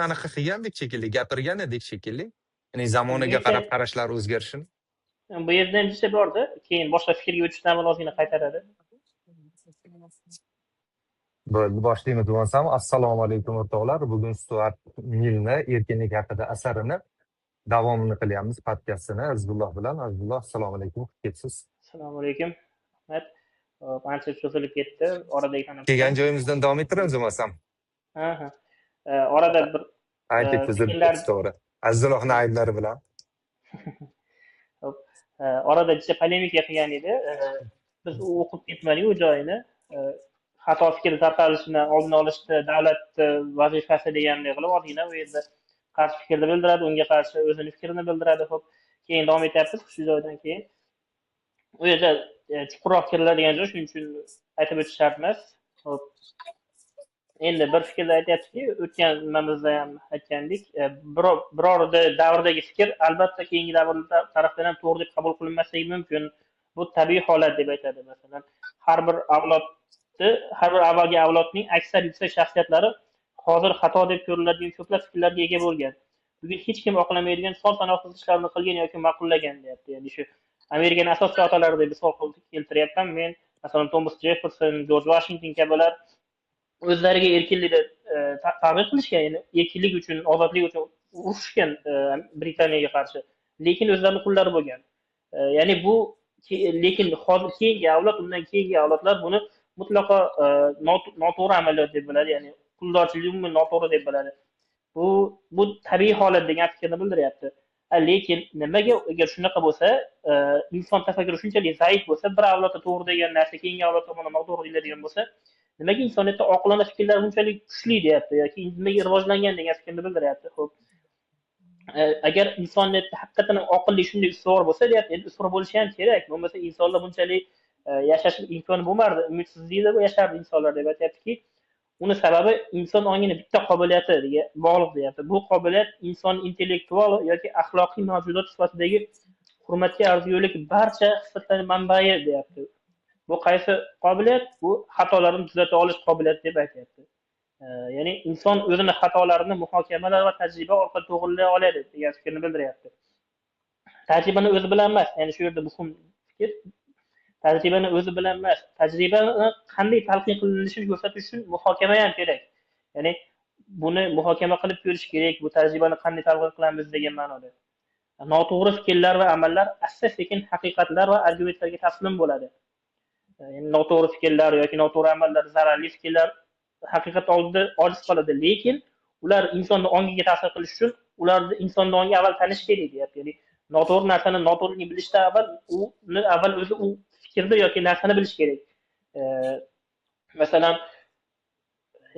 anaqa qilgandik shekilli, gapirgan edik shekilli. Ya'ni zamoniga Lekin qarab qarashlar o'zgarishini. bu yerda ham bitta borda, keyin boshqa fikrga o'tishdan avval ozgina qaytaradi. Bo'ldi, boshlaymiz bo'lsam. Assalomu alaykum o'rtoqlar. Bugun Stuart Millni erkinlik haqida asarini davomini qilyapmiz podkastini Azizulloh bilan. Azizulloh, assalomu alaykum. Kepsiz. Assalomu alaykum. Rahmat. Ancha cho'zilib ketdi. Oradagi Kelgan joyimizdan davom ettiramiz bo'lmasam. Ha. Orada bir Aytib tuzilib fikrlar to'g'ri. Azizullohning ayblari bilan. Hop. Orada bitta polemika qilgan edi. Biz o'qib ketmadik u joyini. Xato fikr tarqalishini oldini olishda davlat vazifasi deganday qilib ozgina u yerda qarshi fikrni bildiradi, unga qarshi o'zini fikrini bildiradi. Hop. Keyin davom etyapmiz shu joydan keyin. U yerda chuqurroq kiriladigan joy, shuning uchun aytib o'tish shart emas. Hop. Endi bir fikrda aytyaptiki, o'tgan nimamizda ham aytgandik, biror davrdagi fikr albatta keyingi davrlar tarafdan ham to'g'ri deb qabul qilinmasligi mumkin. Bu tabiiy holat deb aytadi. Masalan, har bir avvalgi avlodning aksar yuksak shaxsiyatlari hozir xato deb ko'riladigan ko'plab fikrlarga ega bo'lgan. Bugun hech kim oqlamaydigan son sanoqsiz ishlarni qilgan yoki ma'qullagan deyapti. Ya'ni shu Amerikaning asosiy otalarida misol keltiryapman men. Masalan, Thomas Jefferson, George Washington kabilar o'zlariga erkinlikni ta'min qilishgan, ya'ni erkinlik uchun, ozodlik uchun urushgan Britaniyaga qarshi. Lekin o'zlarining qullari bo'lgan. Ya'ni bu lekin hozir keyingi avlod, undan keyingi avlodlar buni mutlaqo noto'g'ri amaliyot deb biladi, ya'ni quldorchilik umuman noto'g'ri deb biladi. Bu tabiiy holat degan fikrni bildiryapti. Lekin nimaga agar shunaqa bo'lsa, inson tafakkuri shunchalik zaif bo'lsa, bir avlodda to'g'ri degan narsa keyingi avlod tomonidan noto'g'ri deyiladigan bo'lsa, nimaga insoniyatda oqilona fikrlar bunchalik kuchli deyapti yoki nimaga rivojlangan degan fikrni bildiryapti. Xo'p. Agar insoniyatda haqiqatan oqillik shunday ustuvor bo'lsa, deyapti, endi ustuvor bo'lishi ham kerak. Bo'lmasa insonlar bunchalik yashash imkoni bo'lmardi, umidsizlikda yashardi insonlar deb aytyaptiki, uni sababi inson ongining bitta qobiliyatiga bog'liq deyapti. Bu qobiliyat inson intellektual yoki axloqiy mavjudot sifatidagi hurmatga arzigulik barcha hislatlarning manbai deyapti. Bu qaysi qobiliyat? Bu xatolarni tuzata olish qobiliyati deb aytyapti. Ya'ni inson o'zini xatolarini muhokamalar va tajriba orqali to'g'rilay oladi degan fikrni bildiryapti. Tajribani o'zi bilan emas, ya'ni shu yerda muhim fikr, tajribani o'zi bilan emas, tajribani qanday talqin qilinishini ko'rsatish uchun muhokama ham kerak. Ya'ni buni muhokama qilib ko'rish kerak, bu tajribani qanday talqin qilamiz degan ma'noda. Noto'g'ri fikrlar va amallar asta-sekin haqiqatlar va argumentlarga taslim bo'ladi. Ya'ni noto'g'ri fikrlar yoki noto'g'ri amallar, zararli fikrlar haqiqat oldida ojiz qoladi, lekin ular insonning ongiga ta'sir qilish uchun ularni insonning ongiga avval tanish kerak deyapti. Ya'ni noto'g'ri narsani noto'g'riligini bilishdan avval o'zi u fikrni yoki narsani bilish kerak. Masalan,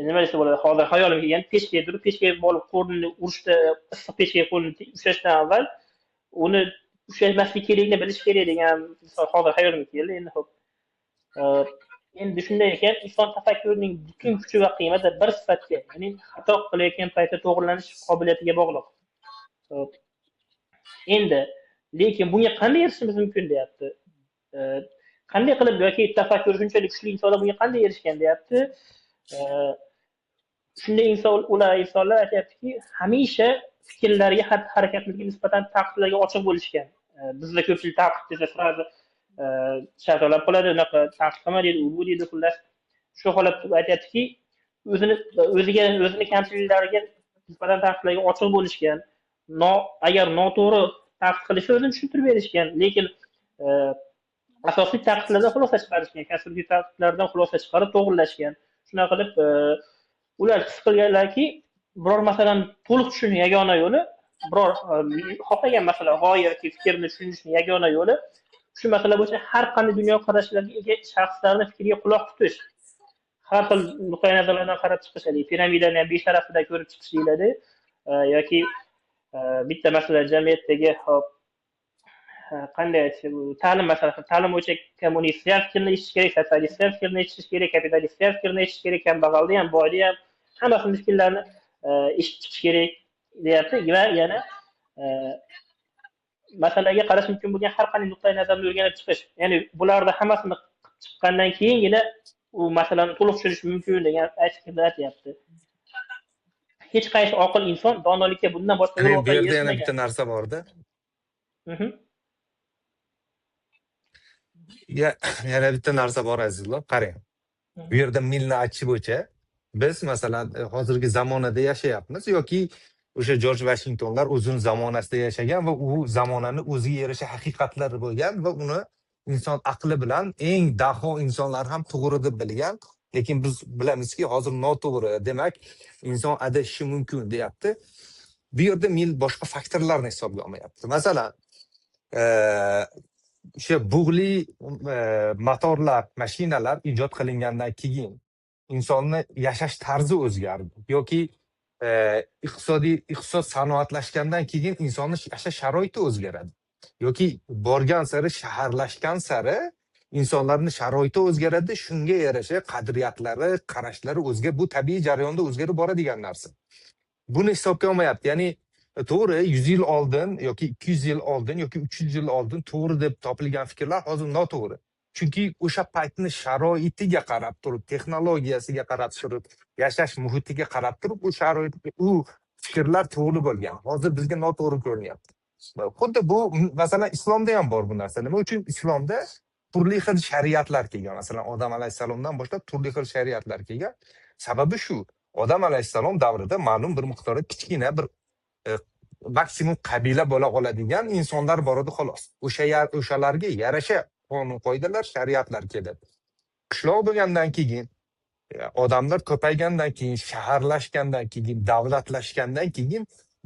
nima desa bo'ladi? Hozir hayolimga kelgan pechka turib, pechka bo'lib qo'lni urishda, issiq pechka qo'lni ushlashdan avval uni ushlamaslik kerakligini bilish kerak degan misol hozir hayolimga keldi. Endi xo'p. Endi shunday ekan, inson tafakkurining butun kuchi va qiymati bir sifatga, ya'ni xato qilayotgan paytda to'g'rilanish qobiliyatiga bog'liq. Endi lekin bunga qanday erishishimiz mumkin deyapti. Qanday qilib yoki tafakkur shunchalik kuchli insonlar bunga qanday erishgan deyapti. Shunday insonlar aytayaptiki, hamisha fikrlarga, xatti-harakatlarga nisbatan ta'qiblarga ochiq bo'lishgan. Bizda ko'pchilik ta'qib desa fraza shartolab qoladi, unaqa ta'qiblama deydi, u deydi, xullas shu holatda aytayaptiki, o'zini kamchiliklariga nisbatan ta'qiblarga ochiq bo'lishgan. Agar noto'g'ri ta'qib qilishi o'zini tushuntirib berishgan, lekin asosiy ta'qiblardan xulosa chiqarishgan, konstruktiv ta'qiblardan xulosa chiqarib to'g'rilashgan. Shunaqa qilib ular his qilganlarki, biror masalani to'liq tushunish yagona yo'li, biror xohlagan masala, g'oya yoki fikrni tushunishning yagona yo'li shu masala bo'yicha har qanday dunyoqarashlarga ega shaxslarning fikriga quloq tutish, har xil nuqtai nazarlardan qarab chiqish, piramidani ham besharafida ko'rib chiqish deyiladi, yoki bitta masalan jamiyatdagi qanday aytish, ta'lim masalasi, ta'lim bo'yicha kommunistlar fikrni eshitish kerak, sotsialistlar fikrni eshitish kerak, kapitalistlar fikrni eshitish kerak, kambag'alni ham, boyni ham, hammasini fikrlarini eshitib chiqish kerak deyapti va yana masalaga qarash mumkin bo'lgan har qanday nuqtai nazarni o'rganib chiqish. Ya'ni bularni hammasini chiqqandan keyingina u masalani to'liq tushunish mumkin degan fikrni aytyapti. hech qaysi oqil inson donolikka bundan boshqa yo'l Bu orqali yerda yana erishmagan. bitta narsa borda. Mhm. Yana bitta narsa bor azizlar, qarang. Bu Mhm. yerda milni aytishi bo'yicha biz masalan hozirgi zamonada yashayapmiz yoki o'sha Jorj Vashingtonlar o'zini zamonasida yashagan va u zamonani o'ziga yarasha haqiqatlari bo'lgan va uni inson aqli bilan eng daho insonlar ham to'g'ri deb bilgan. Lekin biz bilamizki, hozir noto'g'ri. Demak, inson adashishi mumkin deyapti. Bu yerda mil boshqa faktorlarni hisobga olmayapti. Masalan, o'sha bug'li motorlar, mashinalar ijod qilingandan keyin insonni yashash tarzi o'zgardi yoki iqtisod sanoatlashgandan keyin insonni yashash sharoiti o'zgaradi yoki borgan sari shaharlashgan sari insonlarning sharoiti o'zgaradi, shunga yarasha qadriyatlari, qarashlari bu tabiiy jarayonda o'zgarib boradigan narsa. Buni hisobga olmayapti. Ya'ni to'g'ri 100 yil oldin yoki 200 yil oldin yoki 300 yil oldin to'g'ri deb topilgan fikrlar hozir noto'g'ri. Chunki o'sha paytni sharoitiga qarab turib, texnologiyasiga qarab turib, yashash muhitiga qarab turib, u fikrlar to'g'ri bo'lgan. Hozir bizga noto'g'ri ko'rinyapti. Xuddi bu masalan islomda ham bor bu narsa. Nima uchun islomda turli xil shariatlar kelgan? Masalan, Odam alayhissalomdan boshlab turli xil shariatlar kelgan. Sababi shu. Odam alayhissalom davrida ma'lum bir miqdorda kichkina bir maksimum qabila bo'la oladigan insonlar bor edi xolos. O'shalarga yarasha qonun qoidalar, shariatlar keladi. Qishloq bo'lgandan keyin, odamlar ko'paygandan keyin, shaharlashgandan keyin, davlatlashgandan keyin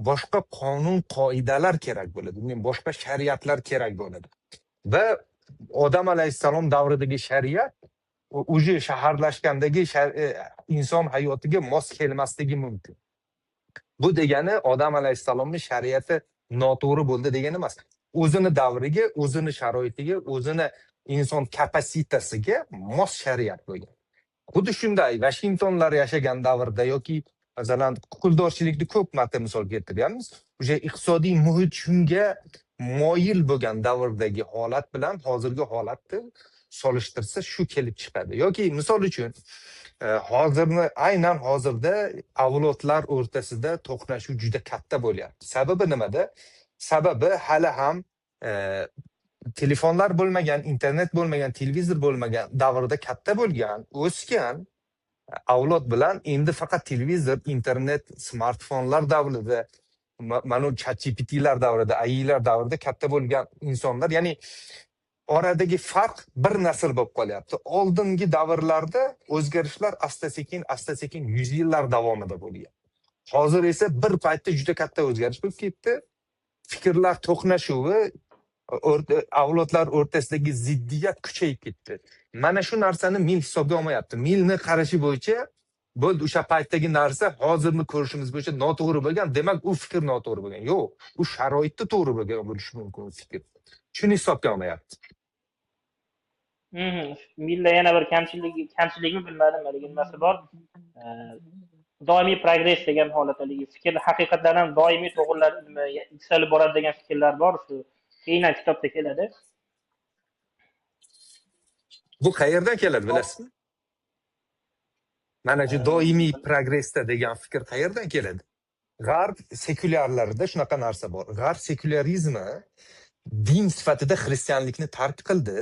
boshqa qonun qoidalar kerak bo'ladi. Boshqa shariatlar kerak bo'ladi. Va Odam alayhissalom davridagi shariat o'zi shaharlashgandagi inson hayotiga mos kelmasligi mumkin. Bu degani Odam alayhissalomning shariati noto'g'ri bo'ldi degani emas. O'zini davriga, o'zini sharoitiga, o'zini inson kapasitasiga mos shariat bo'lgan. Xuddi shunday Vashingtonlar yashagan davrda yoki masalan huquqdorchilikni ko'p marta misol keltiryapmiz. O'sha iqtisodiy muhit shunga moyil bo'lgan davrdagi holat bilan hozirgi holatni solishtirsa shu kelib chiqadi. Yoki misol uchun aynan hozirda avlodlar o'rtasida to'qnashuv juda katta bo'lyapti. Sababi nimada? Sababi hali ham telefonlar bo'lmagan, internet bo'lmagan, televizor bo'lmagan davrda katta bo'lgan, o'sgan avlod bilan endi faqat televizor, internet, smartfonlar davrida, mana ChatGPT'lar davrida, AI'lar davrida katta bo'lgan insonlar, ya'ni oradagi farq bir nasl bo'lib qolyapti. Oldingi davrlarda o'zgarishlar asta-sekin 100 yillar davomida bo'lgan. Hozir esa bir paytda juda katta o'zgarish bo'lib ketdi. Fikrlar to'qnashuvi, avlodlar o'rtasidagi ziddiyat kuchayib ketdi. Mana shu narsani mil hisobga olmayapti. Milni qarashi bo'yicha bo'ldi, o'sha paytdagi narsa hozirni ko'rishimiz bo'yicha noto'g'ri bo'lgan, demak u fikr noto'g'ri bo'lgan. Yo'q, u sharoitda to'g'ri bo'lgan bo'lishi mumkin fikr. Shuni hisobga olmayapti. Milda yana bir kamchiligini bilmadim, haligi nimasi bor. Doimiy progress degan holat, haligi fikr haqiqatdan doimiy to'g'rilanib yuksalib boradi degan fikrlar bor, shu keyingi kitobda keladi. Bu qayerdan keladi bilasizmi? Mana shu doimiy progressda degan fikr qayerdan keladi? G'arb sekulyarlarida shunaqa narsa bor. G'arb sekularizmi din sifatida xristianlikni tark qildi,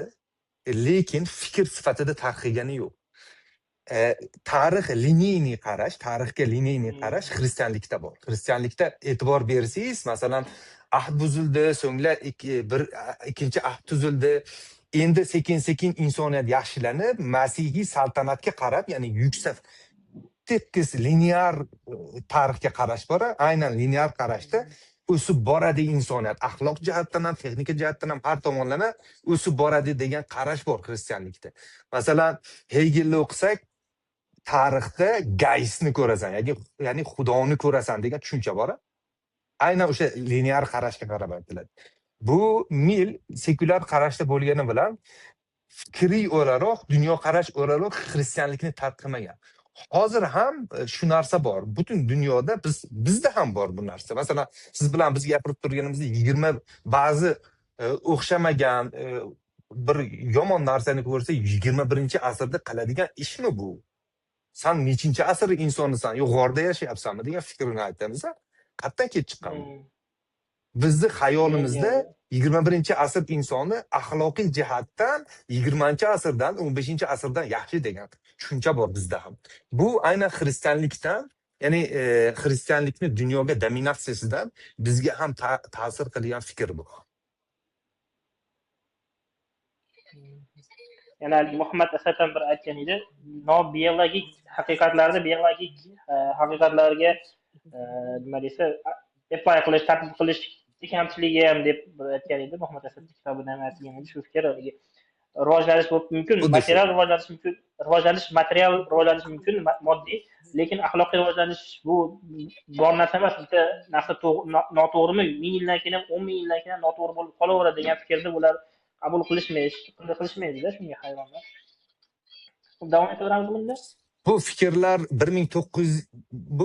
lekin fikr sifatida tark qilgani yo'q. Tarixga liniyniy qarash xristianlikda bor. Xristianlikda e'tibor bersangiz, masalan, ahd buzildi, so'nglar ikkinchi ahd tuzildi. Endi sekin-sekin insoniyat yaxshilanib, masihiy saltanatga qarab, ya'ni yuksak tekis linear tarixga qarash bor. Aynan linear qarashda o'sib boradi insoniyat, axloq jihatdan ham, texnika jihatdan ham har tomonlama o'sib boradi degan qarash bor xristianlikda. Masalan, Hegelni o'qisak, tarixda Geistni ko'rasan, ya'ni Xudoni ko'rasan degan tushuncha bor. Aynan o'sha linear qarashga qarab aytiladi. Bu mil sekulyar qarashda bo'lgani bilan fikriy o'laroq, dunyoqarash o'laroq xristianlikni tark qilmagan. Hozir ham shu narsa bor. Butun dunyoda bizda ham bor bu narsa. Masalan, siz bilan biz gapirib turganimizda 20 ba'zi o'xshamagan bir yomon narsani ko'rsa 21-asrda qiladigan ishmi bu? Sen nechinchi asr insonisan, yo g'orda yashayapsanmi degan fikrni aytamiz. Qayerdan kelib chiqqan bu? Bizni xayolimizda 21-asr insoni axloqiy jihatdan 20-asrdan, 15-asrdan yaxshi degan tushuncha bor bizda ham. Bu aynan xristianlikdan, ya'ni xristianlikni dunyoga dominatsiyasidan bizga ham ta'sir qilgan fikr bu. Yani Muhammed Asaddan bir aytgan edi, nobiologik haqiqatlarni biologik haqiqatlarga nima desa apply qilish, tatbiq qilish kamchiligi ham deb aytgan edi. Muhammad Asad kitobida ham aytgan edi shu fikr. Rivojlanish mumkin, material rivojlanish mumkin, material rivojlanish mumkin, moddiy, lekin axloqiy rivojlanish bu bor narsa emas. Bitta narsa noto'g'rimi? 1000 yildan keyin ham, 10 ming yildan keyin ham noto'g'ri bo'lib qolaveradi degan fikrni bular qabul qilishmaydi-da shunga hayvonlar. Davom etaveramiz bunda. Bu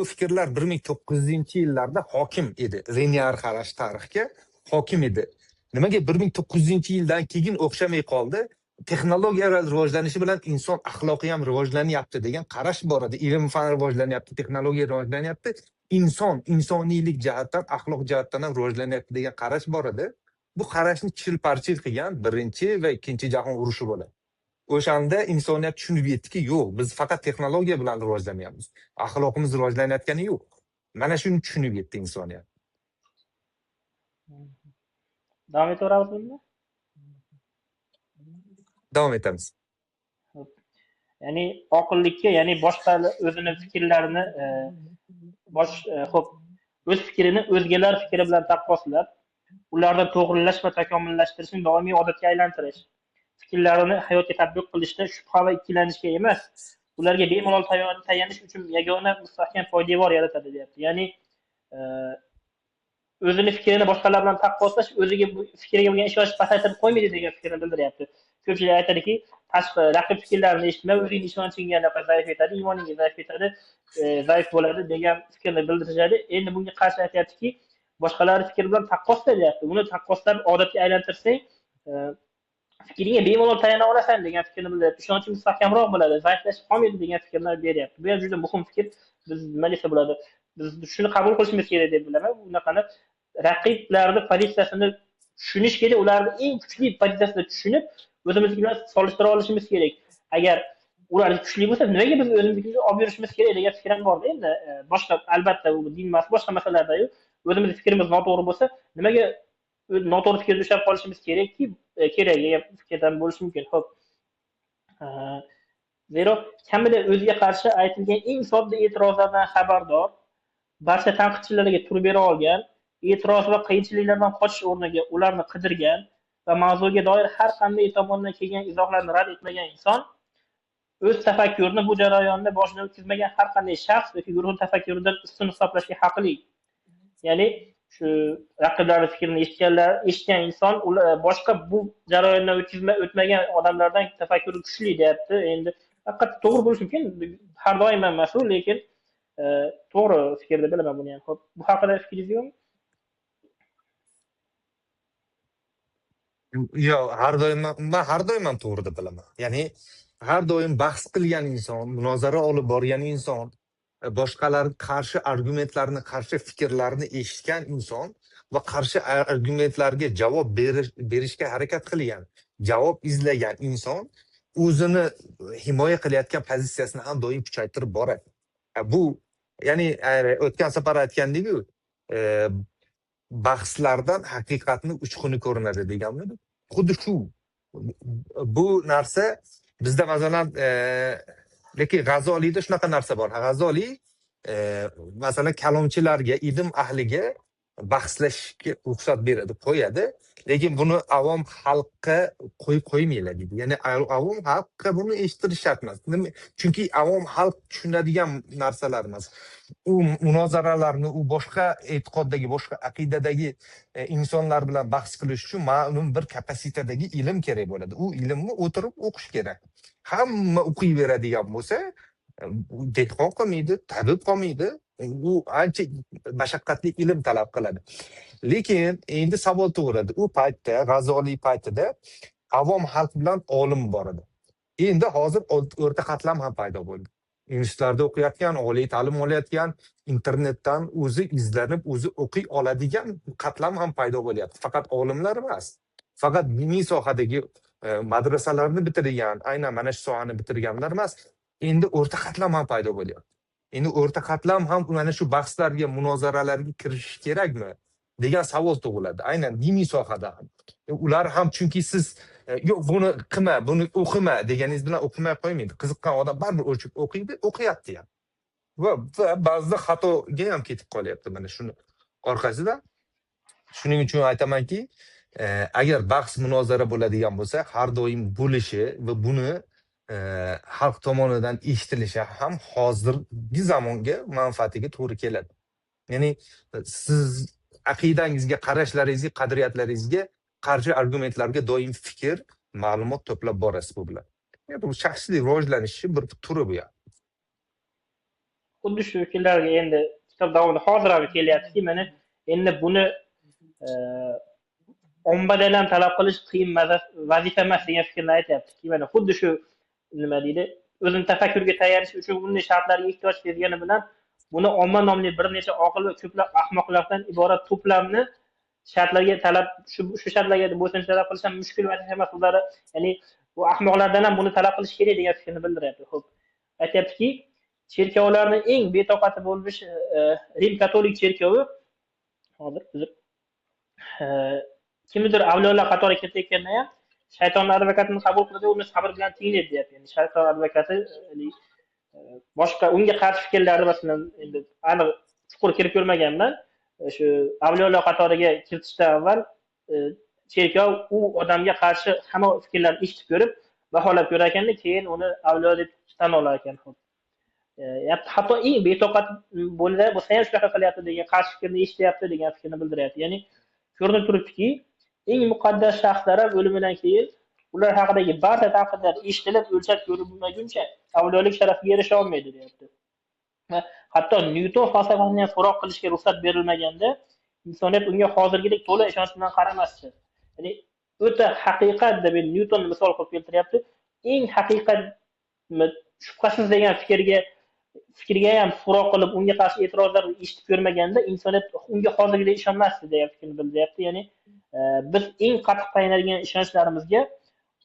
fikrlar 1900-yillarda hokim edi. Linear qarash tarixga hokim edi. Nimaga 1900-yildan keyin o'xshamay qoldi? Texnologiyalar rivojlanishi bilan inson axloqi ham rivojlanyapti degan qarash bor edi. Ilm fan rivojlanyapti, texnologiya rivojlanyapti. Insoniylik jihatdan, axloq jihatdan ham rivojlanyapti degan qarash bor edi. Bu qarashni chil-parchil qilgan birinchi va ikkinchi jahon urushi bo'ladi. O'shanda insoniyat tushunib yetdiki, yo'q, biz faqat texnologiya bilan rivojlanyapmiz. Axloqimiz rivojlanayotgani yo'q. Mana shuni tushunib yetdi insoniyat. Davom etaveramiz bunda. Davom etamiz. Ya'ni oqillikka, ya'ni boshqa o'zini fikrlarini o'z fikrini o'zgalar fikri bilan taqqoslab, ularni to'g'rilash va takomillashtirishni doimiy odatga aylantirish. Fikrlarini hayotga tatbiq qilishda shubha va ikkilanishga emas, ularga bemalol tayanish uchun yagona mustahkam poydevor yaratadi, deyapti. Ya'ni o'zini fikrini boshqalar bilan taqqoslash o'ziga bu fikriga bo'lgan ishonchni pasaytirib qo'ymaydi degan fikrni bildiryapti. Ko'pchilik aytadiki, tashqi raqib fikrlarini eshitma, o'zing ishonchingga zaif etadi, iymoningga zaif etadi, zaif bo'ladi degan fikrni bildirishadi. Endi bunga qarshi aytayaptiki, boshqalar fikri bilan taqqosla deyapti. Buni taqqoslab odatga aylantirsang, fikriga bemalol tayana olasan degan fikrni bildiryapti. Ishonching mustahkamroq bo'ladi, zaiflashib qolmaydi degan fikrni beryapti. Bu ham juda muhim fikr. Biz nima desa bo'ladi? Biz shuni qabul qilishimiz kerak deb bilaman. Bunaqani raqiblarni pozitsiyasini tushunish kerak, ularni eng kuchli pozitsiyasini tushunib, o'zimizga bilan solishtira olishimiz kerak. Agar ular kuchli bo'lsa, nimaga biz o'zimizni olib yurishimiz kerak degan fikrim bor-da. Endi boshqa albatta bu din emas, boshqa masalalarda-yu o'zimizning fikrimiz noto'g'ri bo'lsa, nimaga noto'g'ri fikrga ushlab qolishimiz kerakki, kerak degan fikrdan bo'lishi mumkin. Xo'p. Zero kamida o'ziga qarshi aytilgan eng sodda e'tirozlardan xabardor, barcha tanqidchilarga turib bera olgan, e'tiroz va qiyinchiliklardan qochish o'rniga ularni qidirgan va mavzuga doir har qanday tomondan kelgan izohlarni rad etmagan inson o'z tafakkurini bu jarayonni boshidan o'tkazmagan har qanday shaxs yoki guruh tafakkuridan ustun hisoblashga haqli. Ya'ni shu raqiblarning fikrini eshitgan inson boshqa bu jarayondan o'tmagan odamlardan tafakkuri kuchli deyapti. Endi faqat to'g'ri bo'lishi mumkin, har doim emas, lekin to'g'ri fikr deb bilaman buni ham. Xo'p, bu haqida fikringiz yo'qmi? Yo'q, har doim ham to'g'ri deb bilaman. Ya'ni har doim bahs qilgan inson, munozara olib borgan inson, boshqalar qarshi argumentlarni, qarshi fikrlarni eshitgan inson va qarshi argumentlarga javob berishga harakat qilgan, javob izlagan inson o'zini himoya qilayotgan pozitsiyasini ham doim kuchaytirib boradi. Bu ya'ni o'tgan safar aytgandek-ku, bahslardan haqiqatni uchquni ko'rinadi deganmidi? Xuddi shu. Bu narsa bizda masalan lekin G'azoliyda shunaqa narsa bor. G'azoliy masalan kalomchilarga, ilm ahliga bahslashga ruxsat beradi, qo'yadi, lekin buni avom xalqqa qo'ymaylar deydi. Ya'ni avom xalqqa buni eshitirish shart emas. Chunki avom xalq tushunadigan narsalar emas. U munozaralarni, u boshqa e'tiqoddagi, boshqa aqidadagi insonlar bilan bahs qilish uchun ma'lum bir kapasitadagi ilm kerak bo'ladi. U ilmni o'tirib o'qish kerak. Hamma o'qiyveradigan bo'lsa, dehqon qolmaydi, tabib qolmaydi. U ancha mashaqqatli ilm talab qiladi. Lekin endi savol tug'iladi. U paytda, G'azoliy paytida avom xalq bilan olim bor edi. Endi hozir o'rta qatlam ham paydo bo'ldi. institutlarda o'qiyotgan, oliy ta'lim olayotgan, internetdan o'zi izlanib, o'zi o'qiy oladigan qatlam ham paydo bo'lyapti. Faqat olimlar emas, faqat diniy sohadagi madrasalarni bitirgan, aynan mana shu sohani bitirganlar emas, endi o'rta qatlam ham paydo bo'lyapti. Endi o'rta qatlam ham mana shu bahslarga, munozaralarga kirishish kerakmi degan savol tug'iladi. Aynan diniy sohada ham. Ular ham chunki siz yo'q buni qilma, buni o'qima deganingiz bilan o'qimay qo'ymaydi. Qiziqqan odam baribir o'chib o'qiydi, o'qiyapti ham. Va ba'zida xatoga ham ketib qolyapti mana shuni orqasida. Shuning uchun aytamanki, agar bahs munozara bo'ladigan bo'lsa, har doim bo'lishi va buni xalq tomonidan eshitilishi ham hozirgi zamonga manfaatiga to'g'ri keladi. Ya'ni siz aqidangizga, qarashlaringizga, qadriyatlaringizga qarshi argumentlarga doim fikr, ma'lumot to'plab borasiz bu bilan. Bu shaxsiy rivojlanishning bir turi bu. Xuddi shu fikrlarga endi kitob davomida hozir ham kelyapti. Mana endi buni ommadan ham talab qilish qiyin vazifa emas degan fikrni aytyapti. Mana xuddi shu nima deydi, o'zini tafakkurga tayyorish uchun bunday shartlarga ehtiyoj sezgani bilan buni omma nomli bir necha oqil va ko'plab ahmoqlardan iborat to'plamni shartlarga talab shu shartlarga bo'ysunishib talab qilish ham mushkul vazifa emas. Ular ya'ni bu ahmoqlardan ham buni talab qilish kerak degan fikrni bildiryapti. Xo'p, aytyaptiki, cherkovlarning eng betoqati bo'lmish Rim katolik cherkovi hozir kimdir avliyolar qatoriga ketayotganda ham shayton advokatini qabul qiladi, uni sabr bilan tinglaydi deyapti. Ya'ni shayton advokati boshqa unga qarshi fikrlarni masalan endi aniq chuqur kirib ko'rmaganman. Shu avliyolar qatoriga kiritishdan avval cherkov u odamga qarshi hamma fikrlarni eshitib ko'rib, baholab ko'rar ekanda, keyin uni avliyo deb tan olar ekan. Hatto eng betoqat bo'lsa ham shunaqa qilyapti degan qarshi fikrni eshityapti degan fikrni bildiryapti. Ya'ni ko'rinib turibdiki, eng muqaddas shaxslar ham o'limidan keyin ular haqidagi barcha tanqidlar eshitilib, o'lchab ko'rilmaguncha avliyolik sharafiga erisha olmaydi, deyapti. Hatto Nyuton falsafasini ham so'roq qilishga ruxsat berilmaganda, insoniyat unga hozirgidek to'la ishonch bilan qaramasdi. Ya'ni o'ta haqiqat deb Nyuton misol qilib keltiryapti. Eng haqiqat shubhasiz degan fikrga ham so'roq qilib, unga qarshi e'tirozlar eshitib ko'rmaganda, insoniyat unga hozirgidek ishonmasdi degan fikrni bildiryapti. Ya'ni biz eng qattiq tayanadigan ishonchlarimizga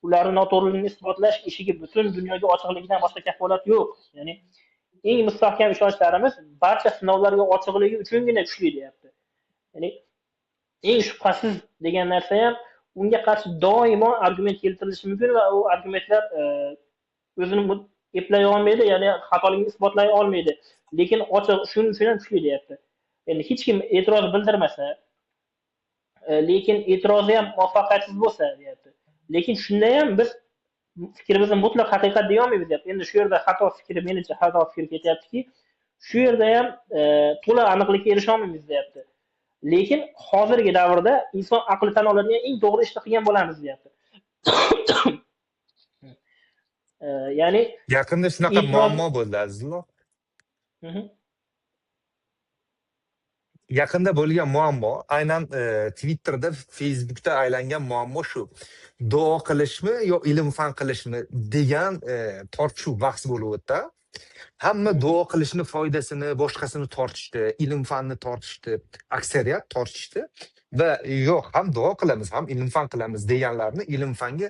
ularni noto'g'riligini isbotlash eshigi butun dunyoga ochiqligidan boshqa kafolat yo'q. Ya'ni eng mustahkam ishonchlarimiz barcha sinovlarga ochiqligi uchungina kuchli, deyapti. Ya'ni eng shubhasiz degan narsa ham unga qarshi doimo argument keltirilishi mumkin va u argumentlar o'zini eplay olmaydi, ya'ni xatoligini isbotlay olmaydi. Lekin ochiq shuning uchun ham kuchli, deyapti. Endi hech kim e'tiroz bildirmasa, lekin e'tirozi ham muvaffaqiyatsiz bo'lsa, deyapti. Lekin shunda ham biz fikrimizni mutlaq haqiqat deya olmaymiz, deyapti. Endi shu yerda xato fikr, menimcha xato fikr ketyaptiki, shu yerda ham to'liq aniqlikka erisha olmaymiz, deyapti. Lekin hozirgi davrda inson aqli tan oladigan eng to'g'ri ishni qilgan bo'lamiz, deyapti. Ya'ni yaqinda shunaqa muammo bo'ldi, azizlar. Yaqinda bo'lgan muammo, aynan Twitterda, Facebookda aylangan muammo shu. Duo qilishmi yo ilm fan qilishmi degan tortishuv bahs bo'lib o'tdi. Hamma duo qilishni foydasini, boshqasini tortishdi, ilm fanni tortishdi, aksariyat tortishdi va yo'q, ham duo qilamiz, ham ilm fan qilamiz deganlarni ilm fanga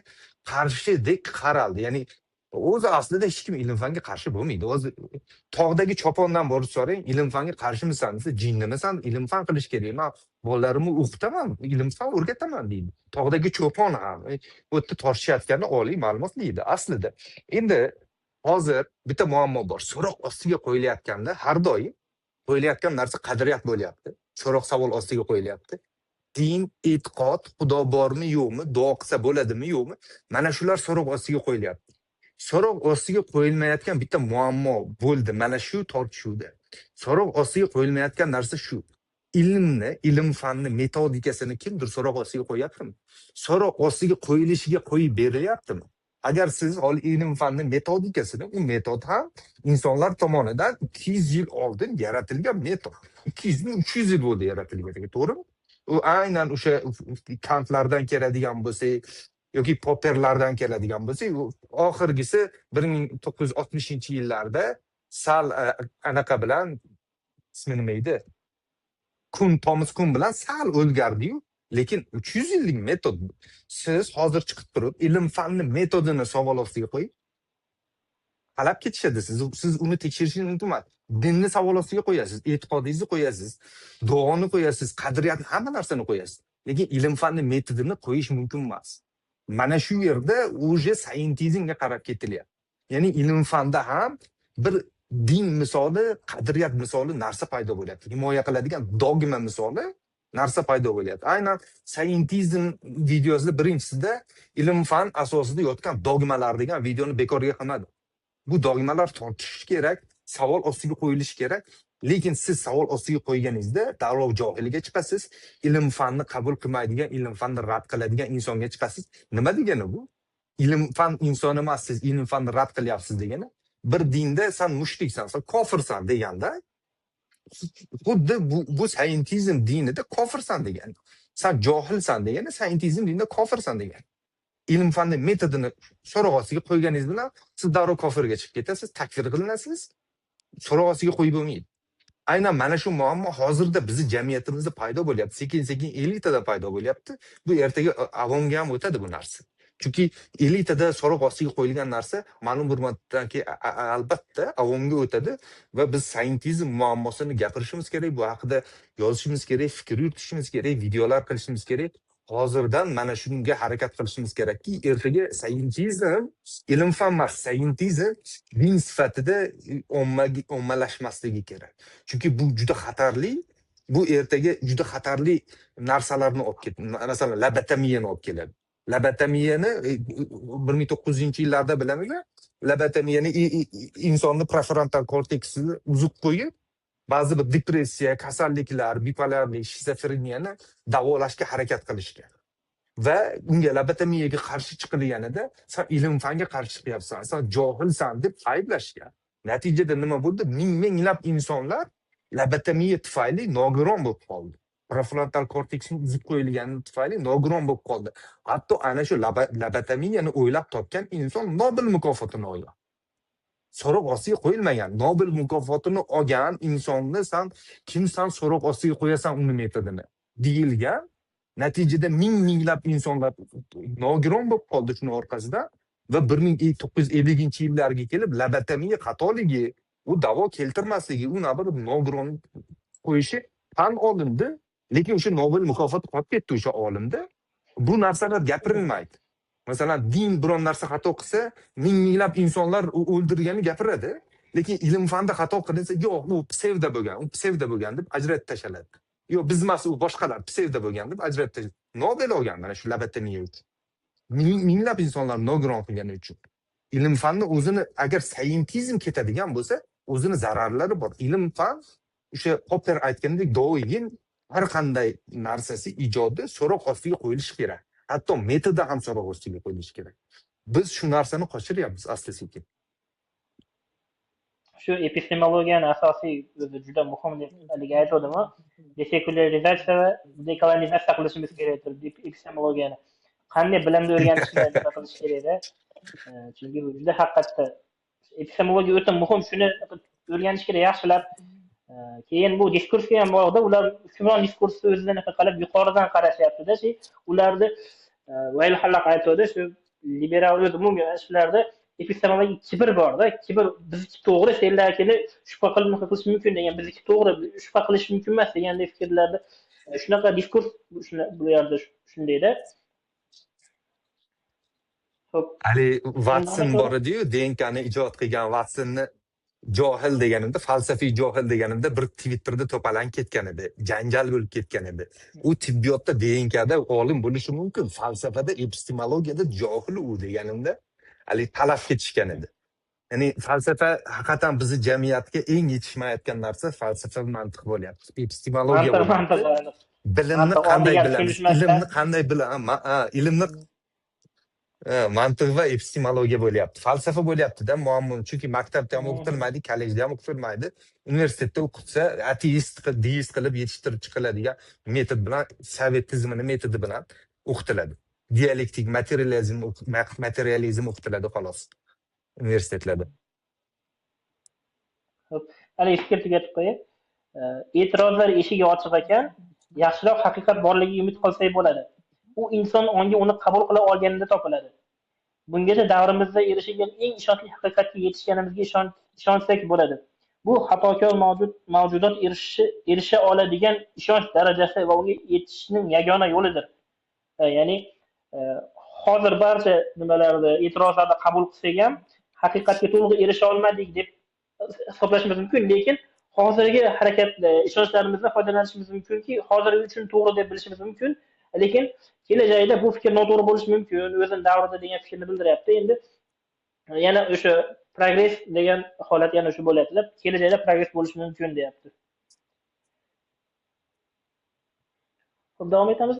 qarshidek qaraldi. Ya'ni o'zi aslida hech kim ilm fanga qarshi bo'lmaydi. O'zi tog'dagi chopondan borib so'rang, ilm fanga qarshimisan desa, jinnimisan, ilm fan qilish kerak. Men bolalarimni o'qitaman, ilm fan o'rgataman deydi. Tog'dagi cho'pon ham bu yerda tortishayotgani oliy ma'lumotli edi aslida. Endi hozir bitta muammo bor. So'roq ostiga qo'yilayotganda har doim qo'yilayotgan narsa qadriyat bo'lyapti. So'roq savol ostiga qo'yilyapti. Din, e'tiqod, xudo bormi, yo'qmi, duo qilsa bo'ladimi, yo'qmi? Mana shular so'roq ostiga qo'yilyapti. So'roq ostiga qo'yilmayotgan bitta muammo bo'ldi mana shu tortishuvda. So'roq ostiga qo'yilmayotgan narsa shu. Ilmni, ilm fanni metodikasini kimdir so'roq ostiga qo'yaptimi? So'roq ostiga qo'yilishiga qo'yib berilyaptimi? Agar siz ilm fanni metodikasini, u metod ham insonlar tomonidan 200 yil oldin yaratilgan metod. 200 ming, 300 yil bo'ldi yaratilgan, to'g'rimi? U aynan o'sha Kantlardan keladigan bo'lsa, yoki Popperlardan keladigan bo'lsa, oxirgisi 1960-yillarda sal anaqa bilan ismi nima edi? Tomas Kun bilan sal o'zgardi-yu, lekin 300 yillik metod. Siz hozir chiqib turib, ilm fanni metodini savol ostiga qo'ying. Talab ketishadi siz uni tekshirishingiz mumkin emas. Dinni savol ostiga qo'yasiz, e'tiqodingizni qo'yasiz, duoni qo'yasiz, qadriyatni, hamma narsani qo'yasiz. Lekin ilm fanni metodini qo'yish mumkin emas. Mana shu yerda uje scientismga qarab ketilyapti. Ya'ni ilm fanda ham bir din misoli, qadriyat misoli narsa paydo bo'lyapti. Himoya qiladigan dogma misoli narsa paydo bo'lyapti. Aynan scientism videosida birinchisida ilm fan asosida yotgan dogmalar degan videoni bekorga qilmadim. Bu dogmalar tortishish kerak, savol ostiga qo'yilishi kerak. Lekin siz savol ostiga qo'yganingizda darrov johilga chiqasiz, ilm fanni qabul qilmaydigan, ilm fanni rad qiladigan insonga chiqasiz. Nima degani bu? Ilm fan inson emassiz, ilm fanni rad qilyapsiz degani. Bir dinda sen mushriksan, sen kofirsan deganda, xuddi bu scientism dinida kofirsan degani. Sen johilsan degani, scientism dinida kofirsan degani. Ilm fanni metodini so'roq ostiga qo'yganingiz bilan siz darrov kofirga chiqib ketasiz, takfir qilinasiz. So'roq ostiga qo'yib bo'lmaydi. Aynan mana shu muammo hozirda bizning jamiyatimizda paydo bo'lyapti. Sekin-sekin elitada paydo bo'lyapti. Bu ertaga avomga ham o'tadi bu narsa. Chunki elitada so'roq ostiga qo'yilgan narsa ma'lum bir muddatdan keyin albatta avomga o'tadi va biz scientism muammosini gapirishimiz kerak, bu haqida yozishimiz kerak, fikr yuritishimiz kerak, videolar qilishimiz kerak. Hozirdan mana shunga harakat qilishimiz kerakki, ertaga scientism ilm fan emas, scientism din sifatida ommalashmasligi kerak. Chunki bu juda xatarli, bu ertaga juda xatarli narsalarni olib keladi. Masalan, lobotomiyani olib keladi. Lobotomiyani 1900-yillarda bilamizlar. Lobotomiyani insonni prefrontal korteksini uzib qo'yib, ba'zi bir depressiya, kasalliklar, bipolarlik, shizofreniyani davolashga harakat qilishgan. Va unga lobotomiyaga qarshi chiqilganida sen ilm fanga qarshi chiqyapsan, sen johilsan deb ayblashgan. Natijada nima bo'ldi? Minglab insonlar lobotomiya tufayli nogiron bo'lib qoldi. Prefrontal korteksni uzib qo'yilgani tufayli nogiron bo'lib qoldi. Hatto ana shu lobotomiyani o'ylab topgan inson Nobel mukofotini olgan. So'roq ostiga qo'yilmagan. Nobel mukofotini olgan insonni sen kimsan so'roq ostiga qo'yasan uni metodini deyilgan. Natijada minglab insonlar nogiron bo'lib qoldi shuni orqasida va 1950-yillarga kelib lobotomiya xatoligi, u davo keltirmasligi, u navbatda nogiron qo'yishi tan olindi. Lekin o'sha Nobel mukofoti qolib ketdi o'sha olimda. Bu narsalar gapirilmaydi. Masalan, din biron narsa xato qilsa, minglab insonlar o'ldirgani gapiradi. Lekin ilm fanda xato qilinsa, yo'q, u psevdo bo'lgan, u psevdo bo'lgan deb ajratib tashaladi. Yo'q, biz emas, u boshqalar psevdo bo'lgan deb ajratib tashaladi. Nobel olgan mana shu lobotomiya uchun. Minglab insonlar nogiron qilgani uchun. Ilm fanni o'zini agar scientism ketadigan bo'lsa, o'zini zararlari bor. Ilm fan o'sha Popper aytgandek doim har qanday narsasi ijodi so'roq ostiga qo'yilishi kerak. Hatto metodi ham so'roq ostiga qo'yilishi kerak. Biz shu narsani qochiryapmiz asta-sekin. Shu epistemologiyani asosiy o'zi juda muhim deb haligi aytdim. Desekularizatsiya va dekolonizatsiya qilishimiz kerakdir epistemologiyani. Qanday bilimni o'rganishni nima qilish kerak-da? Chunki bu juda haqiqatda epistemologiya o'ta muhim, shuni o'rganish kerak yaxshilab. Keyin bu diskursga ham borda, ular hukmron diskursni o'zidan qilib yuqoridan qarashyapti-da, ularni Vayl Hallaq aytadi, shu liberal o'z umumiy ishlarda epistemologik kibr borda, kibr bizniki to'g'ri, senlarkini shubha qilish mumkin degan, bizniki to'g'ri, shubha qilish mumkin emas degandek fikrlarda shunaqa diskurs bu yerda shundayda. Ali Watson bor edi-yu, DNKni ijod qilgan Watsonni johil deganimda, falsafiy johil deganimda bir Twitterda to'palanib ketgan edi, janjal bo'lib ketgan edi. U tibbiyotda DNKda olim bo'lishi mumkin, falsafada, epistemologiyada johil u deganimda ali talab ketishgan edi. Ya'ni falsafa haqiqatan bizni jamiyatga eng yetishmayotgan narsa falsafa va mantiq bo'lyapti. Epistemologiya bo'lyapti. Bilimni qanday bilamiz? Ilmni qanday bilamiz? Ilmni mantiq va epistemologiya bo'lyapti. Falsafa bo'lyapti-da muammo. Chunki maktabda ham o'qitilmaydi, kollejda ham o'qitilmaydi. Universitetda o'qitsa, ateist, deist qilib yetishtirib chiqiladigan metod bilan, sovet tizimini metodi bilan o'qitiladi. Dialektik, materializm o'qitiladi xolos universitetlarda. Xo'p, haligi fikr tugatib qo'yay. E'tirozlar eshigi ochiq ekan, yaxshiroq haqiqat borligiga umid qilsak bo'ladi. U inson ongi uni qabul qila olganida topiladi. Bungacha davrimizda erishilgan eng ishonchli haqiqatga yetishganimizga ishonsak bo'ladi. Bu xatokor mavjudot erisha oladigan ishonch darajasi va unga yetishning yagona yo'lidir. Ya'ni e, hozir barcha nimalarni e'tirozlarni qabul qilsak ham haqiqatga to'liq erisha olmadik deb hisoblashimiz mumkin, lekin hozirgi harakat ishonchlarimizdan foydalanishimiz mumkinki, hozirgi uchun to'g'ri deb bilishimiz mumkin, lekin kelajakda bu fikr noto'g'ri bo'lishi mumkin, o'zini davrida degan fikrni bildiryapti. Endi yana o'sha progress degan holat yana shu bo'lyapti. Kelajakda progress bo'lishi mumkin deyapti. Xo'p, davom etamiz.